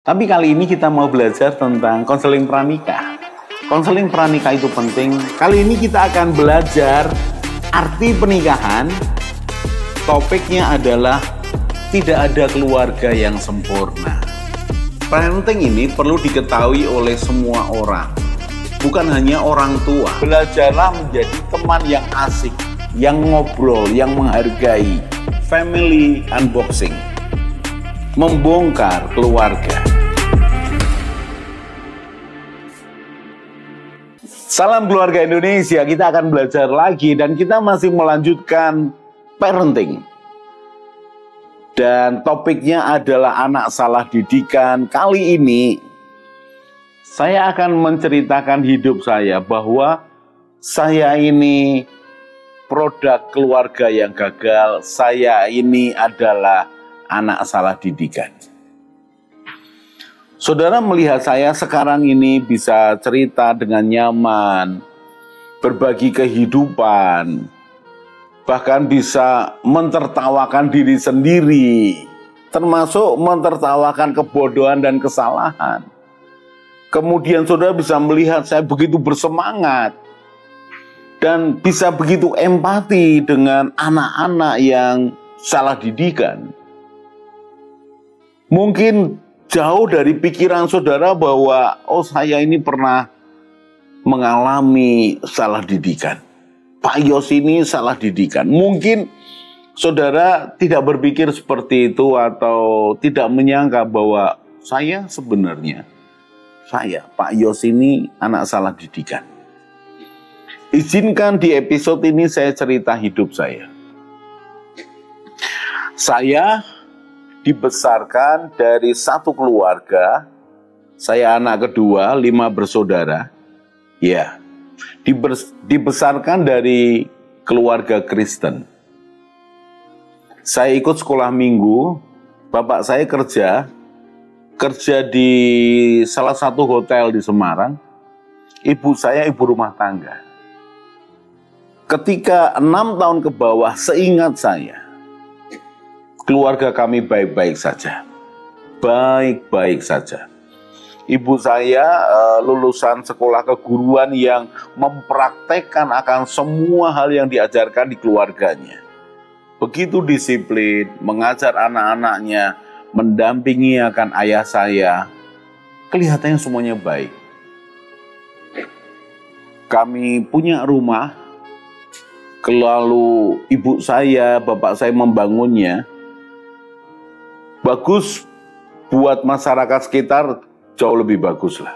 Tapi kali ini kita mau belajar tentang konseling pranikah. Konseling pranikah itu penting. Kali ini kita akan belajar arti pernikahan. Topiknya adalah tidak ada keluarga yang sempurna. Parenting ini perlu diketahui oleh semua orang, bukan hanya orang tua. Belajarlah menjadi teman yang asik, yang ngobrol, yang menghargai. Family unboxing, membongkar keluarga. Salam keluarga Indonesia, kita akan belajar lagi dan kita masih melanjutkan parenting. Dan topiknya adalah anak salah didikan. Kali ini saya akan menceritakan hidup saya bahwa saya ini produk keluarga yang gagal. Saya ini adalah anak salah didikan. Saudara melihat saya sekarang ini bisa cerita dengan nyaman, berbagi kehidupan, bahkan bisa mentertawakan diri sendiri, termasuk mentertawakan kebodohan dan kesalahan. Kemudian saudara bisa melihat saya begitu bersemangat dan bisa begitu empati dengan anak-anak yang salah didikan. Mungkin jauh dari pikiran saudara bahwa saya ini pernah mengalami salah didikan. Pak Yos ini salah didikan. Mungkin saudara tidak berpikir seperti itu atau tidak menyangka bahwa Pak Yos ini anak salah didikan. Izinkan di episode ini saya cerita hidup saya. Saya dibesarkan dari satu keluarga. Saya anak kedua, 5 bersaudara. Ya, dibesarkan dari keluarga Kristen. Saya ikut sekolah minggu. Bapak saya kerja di salah satu hotel di Semarang. Ibu saya ibu rumah tangga. Ketika 6 tahun ke bawah, seingat saya, keluarga kami baik-baik saja. Baik-baik saja. Ibu saya lulusan sekolah keguruan yang mempraktekkan akan semua hal yang diajarkan di keluarganya. Begitu disiplin, mengajar anak-anaknya, mendampingi akan ayah saya. Kelihatannya semuanya baik. Kami punya rumah, lalu ibu saya, bapak saya membangunnya. Bagus buat masyarakat sekitar, jauh lebih bagus lah.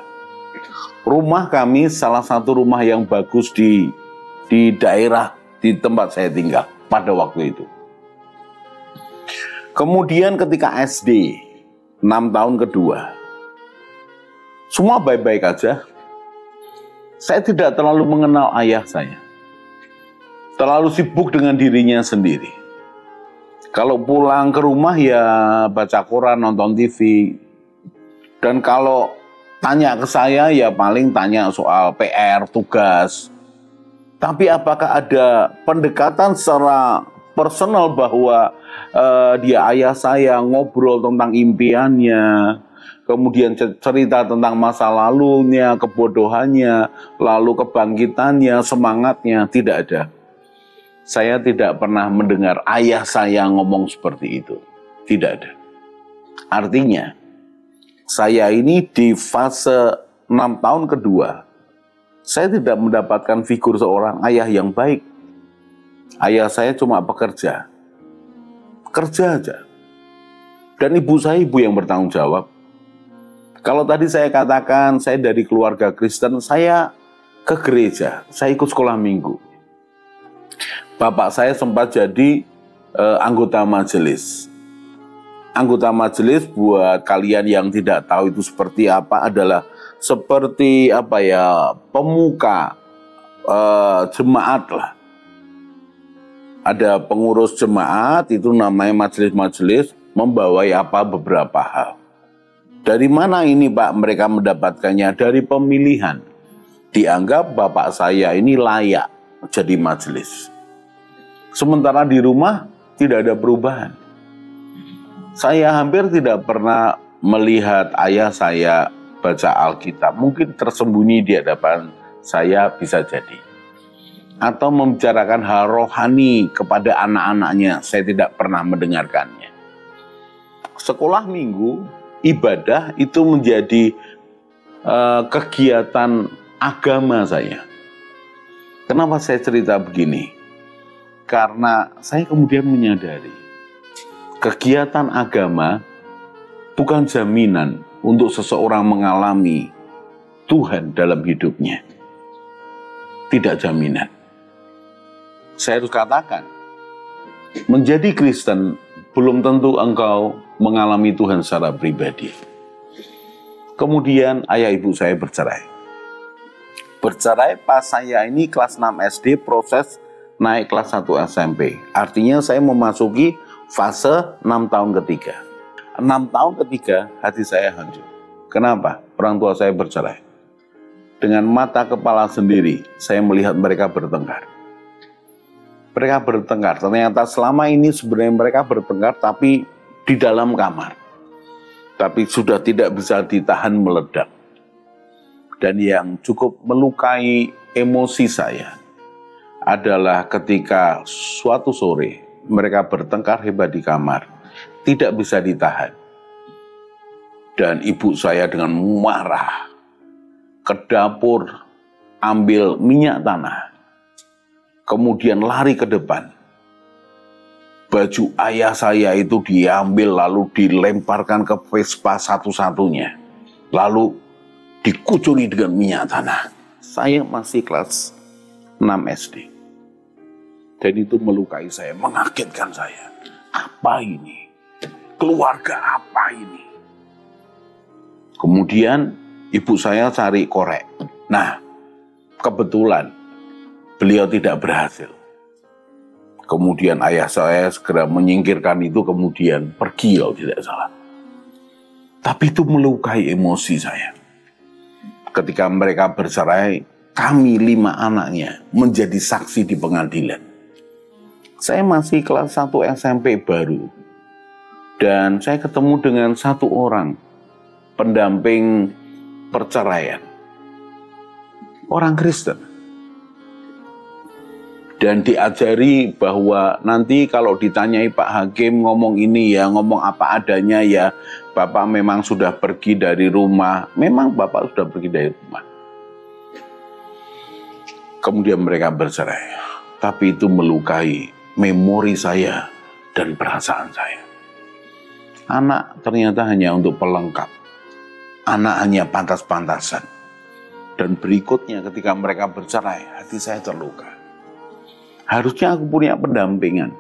Rumah kami salah satu rumah yang bagus di daerah di tempat saya tinggal pada waktu itu. Kemudian ketika SD, 6 tahun kedua, semua baik-baik aja. Saya tidak terlalu mengenal ayah saya. Terlalu sibuk dengan dirinya sendiri. Kalau pulang ke rumah ya baca koran, nonton TV. Dan kalau tanya ke saya ya paling tanya soal PR, tugas. Tapi apakah ada pendekatan secara personal bahwa dia ayah saya ngobrol tentang impiannya, kemudian cerita tentang masa lalunya, kebodohannya, lalu kebangkitannya, semangatnya, tidak ada. Saya tidak pernah mendengar ayah saya ngomong seperti itu. Tidak ada. Artinya, saya ini di fase 6 tahun kedua, saya tidak mendapatkan figur seorang ayah yang baik. Ayah saya cuma pekerja. Kerja aja. Dan ibu saya ibu yang bertanggung jawab. Kalau tadi saya katakan saya dari keluarga Kristen, saya ke gereja, saya ikut sekolah minggu. Bapak saya sempat jadi anggota majelis. Anggota majelis buat kalian yang tidak tahu itu seperti apa adalah seperti pemuka jemaat lah. Ada pengurus jemaat itu namanya majelis-majelis membawai beberapa hal. Dari mana ini Pak mereka mendapatkannya? Dari pemilihan. Dianggap bapak saya ini layak jadi majelis. Sementara di rumah tidak ada perubahan. Saya hampir tidak pernah melihat ayah saya baca Alkitab, mungkin tersembunyi di hadapan saya bisa jadi. Atau membicarakan hal rohani kepada anak-anaknya, saya tidak pernah mendengarkannya. Sekolah minggu, ibadah itu menjadi kegiatan agama saya. Kenapa saya cerita begini? Karena saya kemudian menyadari kegiatan agama bukan jaminan untuk seseorang mengalami Tuhan dalam hidupnya. Tidak jaminan. Saya harus katakan, menjadi Kristen belum tentu engkau mengalami Tuhan secara pribadi. Kemudian ayah ibu saya bercerai. Bercerai pas saya ini kelas 6 SD, proses naik kelas 1 SMP. Artinya saya memasuki fase 6 tahun ketiga. 6 tahun ketiga hati saya hancur. Kenapa? Orang tua saya bercerai. Dengan mata kepala sendiri saya melihat mereka bertengkar. Mereka bertengkar. Ternyata selama ini sebenarnya mereka bertengkar tapi di dalam kamar. Tapi sudah tidak bisa ditahan meledak. Dan yang cukup melukai emosi saya adalah ketika suatu sore mereka bertengkar hebat di kamar, tidak bisa ditahan. Dan ibu saya dengan marah ke dapur ambil minyak tanah, kemudian lari ke depan. Baju ayah saya itu diambil lalu dilemparkan ke Vespa satu-satunya, lalu dikucuri dengan minyak tanah. Saya masih kelas 6 SD. Dan itu melukai saya, mengagetkan saya. Apa ini? Keluarga apa ini? Kemudian ibu saya cari korek. Nah, kebetulan beliau tidak berhasil. Kemudian ayah saya segera menyingkirkan itu, kemudian pergi kalau tidak salah. Tapi itu melukai emosi saya. Ketika mereka bercerai, kami 5 anaknya menjadi saksi di pengadilan. Saya masih kelas 1 SMP baru. Dan saya ketemu dengan satu orang pendamping perceraian. Orang Kristen. Dan diajari bahwa nanti kalau ditanyai Pak Hakim ngomong ini ya, ngomong apa adanya ya, Bapak memang sudah pergi dari rumah. Memang Bapak sudah pergi dari rumah. Kemudian mereka bercerai. Tapi itu melukai memori saya dan perasaan saya. Anak ternyata hanya untuk pelengkap. Anak hanya pantas-pantasan. Dan berikutnya ketika mereka bercerai, hati saya terluka. Harusnya aku punya pendampingan.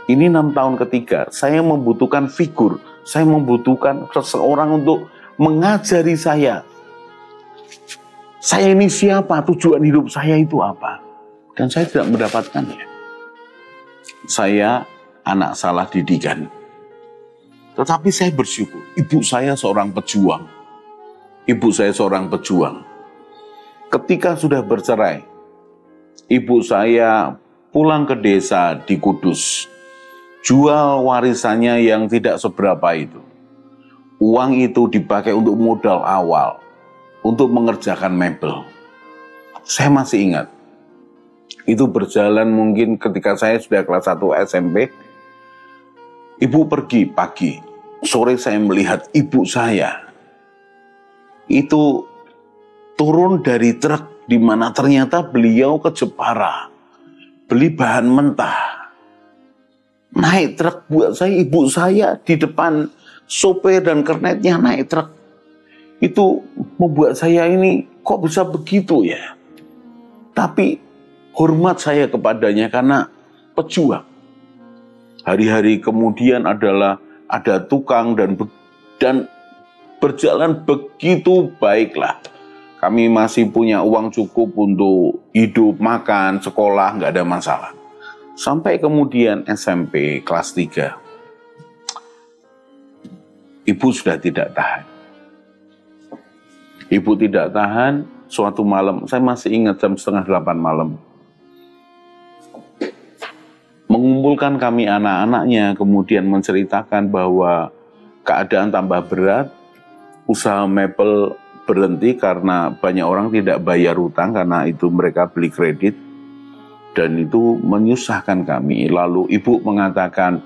Ini 6 tahun ketiga, saya membutuhkan figur. Saya membutuhkan seseorang untuk mengajari saya. Saya ini siapa, tujuan hidup saya itu apa. Dan saya tidak mendapatkannya. Saya anak salah didikan. Tetapi saya bersyukur, ibu saya seorang pejuang. Ibu saya seorang pejuang. Ketika sudah bercerai, ibu saya pulang ke desa di Kudus, jual warisannya yang tidak seberapa itu. Uang itu dipakai untuk modal awal, untuk mengerjakan mebel. Saya masih ingat, itu berjalan mungkin ketika saya sudah kelas 1 SMP, ibu pergi pagi, sore saya melihat ibu saya, itu turun dari truk di mana ternyata beliau ke Jepara. Beli bahan mentah. Naik truk buat saya, ibu saya di depan sopir dan kernetnya naik truk. Itu membuat saya ini kok bisa begitu ya. Tapi hormat saya kepadanya karena pejuang. Hari-hari kemudian adalah ada tukang dan berjalan begitu baiklah. Kami masih punya uang cukup untuk hidup, makan, sekolah, nggak ada masalah. Sampai kemudian SMP kelas 3. Ibu sudah tidak tahan. Ibu tidak tahan, suatu malam, saya masih ingat jam 7:30 malam. Mengumpulkan kami anak-anaknya, kemudian menceritakan bahwa keadaan tambah berat, usaha mebel berhenti karena banyak orang tidak bayar hutang karena itu mereka beli kredit, dan itu menyusahkan kami. Lalu ibu mengatakan,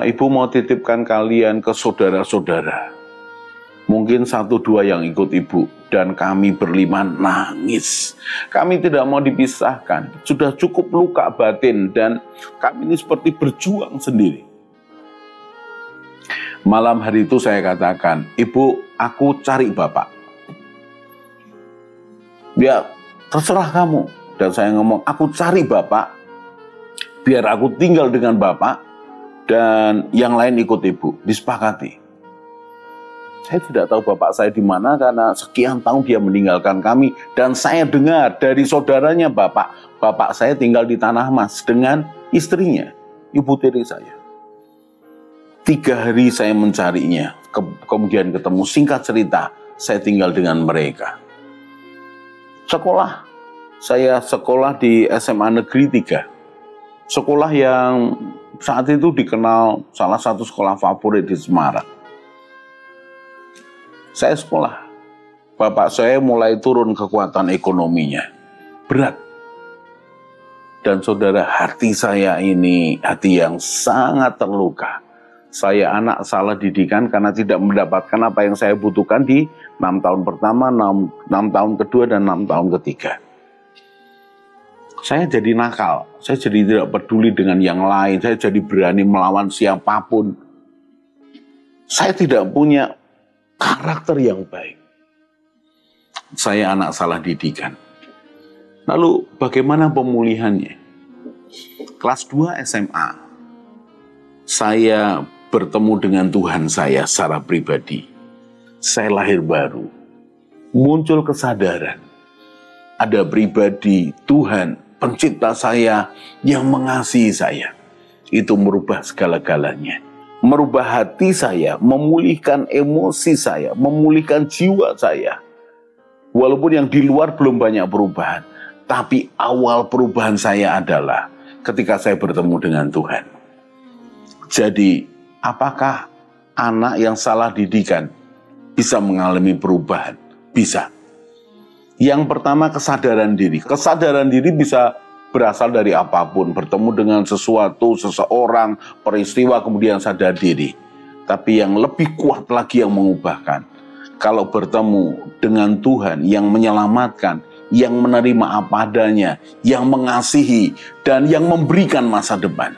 ibu mau titipkan kalian ke saudara-saudara. Mungkin 1-2 yang ikut ibu, dan kami berlima nangis. Kami tidak mau dipisahkan, sudah cukup luka batin dan kami ini seperti berjuang sendiri. Malam hari itu saya katakan, ibu, aku cari bapak. Ya terserah kamu. Dan saya ngomong, aku cari bapak, biar aku tinggal dengan bapak, dan yang lain ikut ibu. Disepakati. Saya tidak tahu bapak saya di mana karena sekian tahun dia meninggalkan kami. Dan saya dengar dari saudaranya bapak saya tinggal di Tanah Mas dengan istrinya, ibu tiri saya. 3 hari saya mencarinya, kemudian ketemu. Singkat cerita, saya tinggal dengan mereka. Saya sekolah di SMA Negeri 3. Sekolah yang saat itu dikenal salah satu sekolah favorit di Semarang. Saya sekolah. Bapak saya mulai turun kekuatan ekonominya. Berat. Dan saudara, hati saya ini hati yang sangat terluka. Saya anak salah didikan karena tidak mendapatkan apa yang saya butuhkan di 6 tahun pertama, 6 tahun kedua, dan 6 tahun ketiga. Saya jadi nakal, saya jadi tidak peduli dengan yang lain, saya jadi berani melawan siapapun. Saya tidak punya karakter yang baik. Saya anak salah didikan. Lalu bagaimana pemulihannya? Kelas 2 SMA, saya bertemu dengan Tuhan saya secara pribadi. Saya lahir baru, muncul kesadaran. Ada pribadi Tuhan, pencipta saya yang mengasihi saya. Itu merubah segala-galanya. Merubah hati saya, memulihkan emosi saya, memulihkan jiwa saya. Walaupun yang di luar belum banyak perubahan, tapi awal perubahan saya adalah ketika saya bertemu dengan Tuhan. Jadi, apakah anak yang salah didikan bisa mengalami perubahan? Bisa. Yang pertama, kesadaran diri. Kesadaran diri bisa berasal dari apapun. Bertemu dengan sesuatu, seseorang, peristiwa, kemudian sadar diri. Tapi yang lebih kuat lagi yang mengubahkan, kalau bertemu dengan Tuhan yang menyelamatkan, yang menerima apa adanya, yang mengasihi, dan yang memberikan masa depan.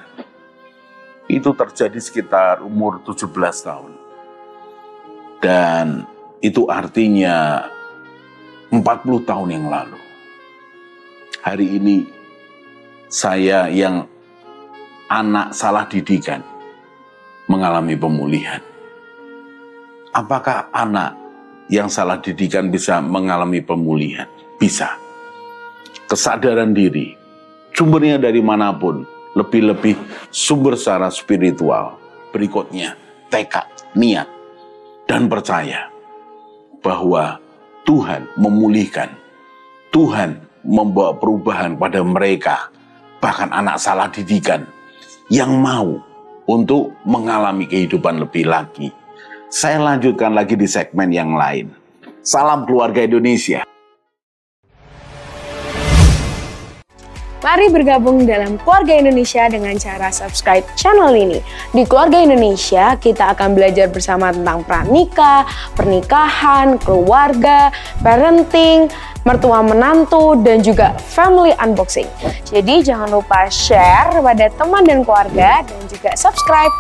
Itu terjadi sekitar umur 17 tahun. Dan itu artinya 40 tahun yang lalu. Hari ini saya yang anak salah didikan mengalami pemulihan. Apakah anak yang salah didikan bisa mengalami pemulihan? Bisa. Kesadaran diri, sumbernya dari manapun, lebih-lebih sumber secara spiritual. Berikutnya, tekad, niat, dan percaya bahwa Tuhan memulihkan, Tuhan membawa perubahan pada mereka, bahkan anak salah didikan, yang mau untuk mengalami kehidupan lebih lagi. Saya lanjutkan lagi di segmen yang lain. Salam keluarga Indonesia. Mari bergabung dalam Keluarga Indonesia dengan cara subscribe channel ini. Di Keluarga Indonesia, kita akan belajar bersama tentang pranikah, pernikahan, keluarga, parenting, mertua menantu, dan juga family unboxing. Jadi jangan lupa share pada teman dan keluarga dan juga subscribe.